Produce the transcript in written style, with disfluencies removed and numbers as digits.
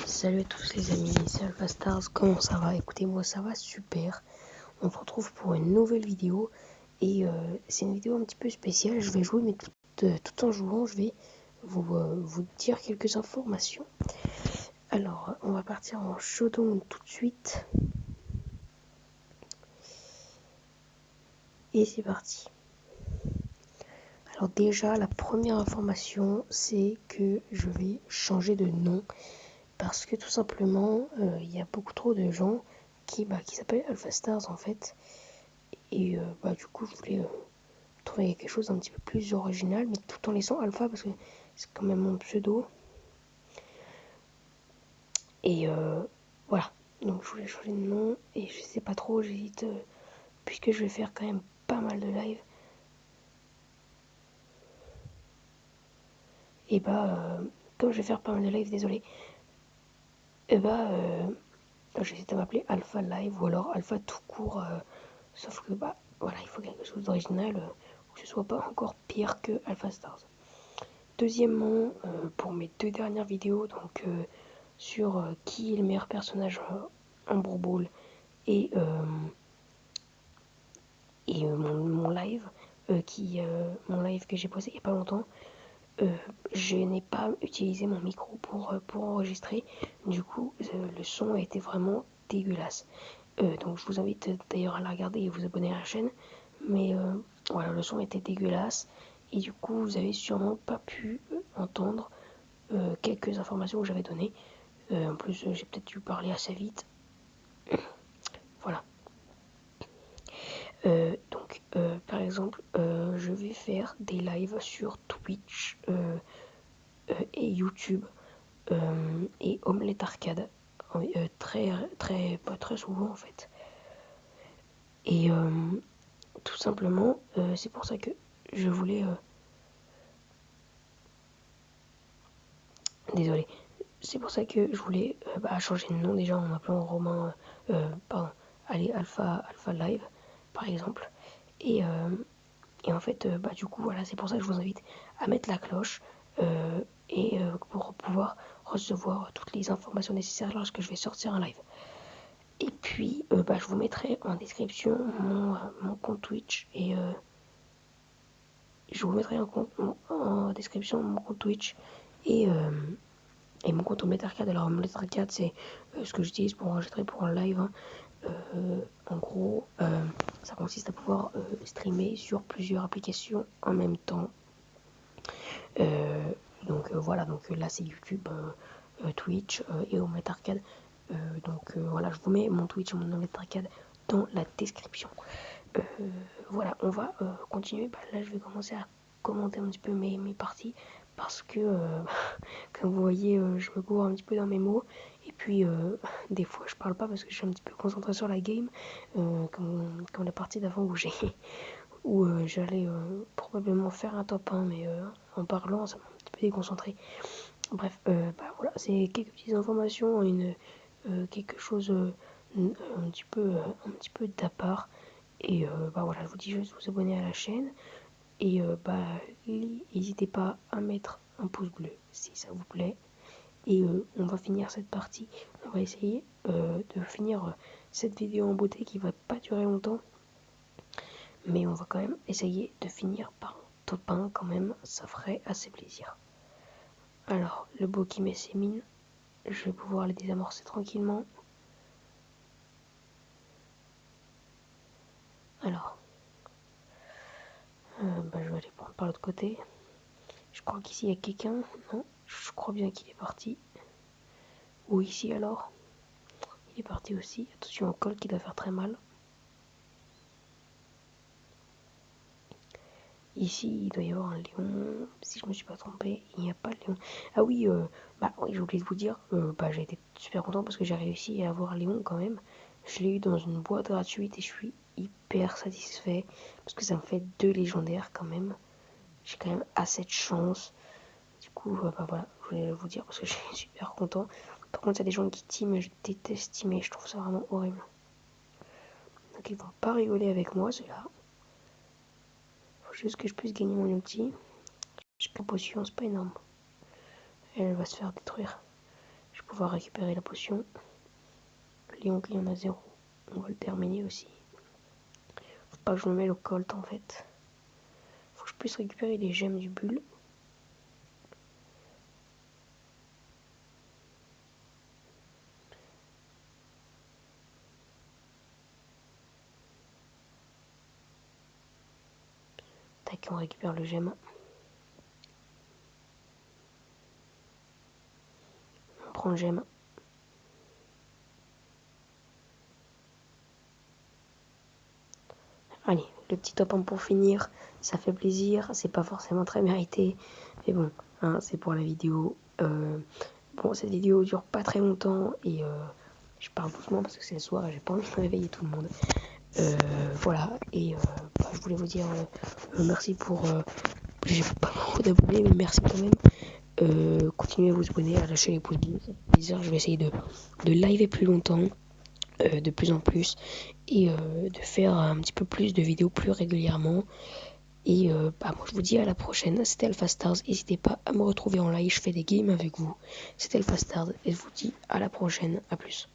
Salut à tous les amis, c'est Alpha Stars, comment ça va? Écoutez, moi ça va super. On se retrouve pour une nouvelle vidéo et c'est une vidéo un petit peu spéciale. Je vais jouer, mais tout en jouant, je vais vous dire quelques informations. Alors, on va partir en showdown tout de suite. Et c'est parti. Alors déjà, la première information, c'est que je vais changer de nom. Parce que tout simplement, il y a beaucoup trop de gens qui s'appellent Alpha Stars en fait. Et du coup, je voulais trouver quelque chose d'un petit peu plus original, mais tout en laissant Alpha parce que c'est quand même mon pseudo. Et voilà. Donc je voulais changer de nom et je sais pas trop, j'hésite puisque je vais faire quand même pas mal de live. Et comme je vais faire pas mal de live, désolé. Et j'hésite à m'appeler Alpha Live ou alors Alpha tout court. Sauf que voilà, il faut quelque chose d'original que ce soit pas encore pire que Alpha Stars. Deuxièmement, pour mes deux dernières vidéos, donc sur qui est le meilleur personnage en Brawl Ball et mon live, mon live que j'ai posé il n'y a pas longtemps, je n'ai pas utilisé mon micro pour enregistrer. Du coup, le son a été vraiment dégueulasse. Donc je vous invite d'ailleurs à la regarder et vous abonner à la chaîne. Mais voilà, le son était dégueulasse. Et du coup, vous avez sûrement pas pu entendre quelques informations que j'avais données. En plus, j'ai peut-être dû parler assez vite. Voilà. Donc, par exemple, je vais faire des lives sur Twitch et YouTube et Omelette Arcade. Pas très souvent en fait. Et tout simplement, c'est pour ça que je voulais. Désolé. C'est pour ça que je voulais changer de nom déjà en m'appelant Romain. Pardon. Allez, Alpha Live, par exemple. Et, euh, et en fait, du coup, voilà, c'est pour ça que je vous invite à mettre la cloche pour pouvoir recevoir toutes les informations nécessaires lorsque je vais sortir un live. Et puis, je vous mettrai en description mon compte Twitch et je vous mettrai en description mon compte Twitch et, euh, et mon compte Omelette Arcade. Alors, Omelette Arcade, c'est ce que j'utilise pour enregistrer pour un live. Hein. En gros, ça consiste à pouvoir streamer sur plusieurs applications en même temps. Donc voilà, donc là c'est YouTube, Twitch et Omelette Arcade. Donc voilà, je vous mets mon Twitch et mon Omelette Arcade dans la description. Voilà, on va continuer. Là, je vais commencer à commenter un petit peu mes parties parce que, comme vous voyez, je me gourre un petit peu dans mes mots. Et puis, des fois, je parle pas parce que je suis un petit peu concentré sur la game, comme la partie d'avant où j'allais probablement faire un top 1, mais en parlant, ça m'a un petit peu déconcentré. Bref, voilà, c'est quelques petites informations, quelque chose un petit peu d'à part. Et voilà, je vous dis juste de vous abonner à la chaîne. Et n'hésitez pas à mettre un pouce bleu si ça vous plaît. Et on va finir cette partie. On va essayer de finir cette vidéo en beauté qui va pas durer longtemps. Mais on va quand même essayer de finir par un top 1 quand même. Ça ferait assez plaisir. Alors, le beau qui met ses mines. Je vais pouvoir les désamorcer tranquillement. Alors, je vais aller prendre par l'autre côté. Je crois qu'ici il y a quelqu'un. Non, je crois bien qu'il est parti. Ou ici alors. Il est parti aussi. Attention au col qui doit faire très mal. Ici, il doit y avoir un lion. Si je me suis pas trompé, il n'y a pas de lion. Ah oui, oui, j'ai oublié de vous dire. J'ai été super content parce que j'ai réussi à avoir un lion quand même. Je l'ai eu dans une boîte gratuite et je suis hyper satisfait parce que ça me fait 2 légendaires quand même. J'ai quand même assez de chance. Du coup, voilà, je voulais vous dire parce que je suis super content. Par contre, il y a des gens qui team, je déteste teamer, je trouve ça vraiment horrible. Donc ils vont pas rigoler avec moi, ceux-là. Faut juste que je puisse gagner mon ulti. J'ai pas de potion, c'est pas énorme. Elle va se faire détruire. Je pouvoir récupérer la potion. Léon qui en a 0. On va le terminer aussi. Faut pas que je me mette le colt en fait. Faut que je puisse récupérer les gemmes du bulle. Tac, on récupère le gemme. On prend le gemme. Allez, le petit top 1 pour finir, ça fait plaisir, c'est pas forcément très mérité, mais bon, hein, c'est pour la vidéo. Bon, cette vidéo dure pas très longtemps et je parle doucement parce que c'est le soir et j'ai pas envie de réveiller tout le monde. Voilà, et je voulais vous dire merci pour... j'ai pas beaucoup d'abonnés, mais merci quand même. Continuez à vous abonner, à lâcher les pouces bleus, ça fait plaisir. Je vais essayer de liver plus longtemps. De plus en plus et de faire un petit peu plus de vidéos plus régulièrement et moi je vous dis à la prochaine. C'était AlphaStars, n'hésitez pas à me retrouver en live, je fais des games avec vous. C'était AlphaStars et je vous dis à la prochaine, à plus.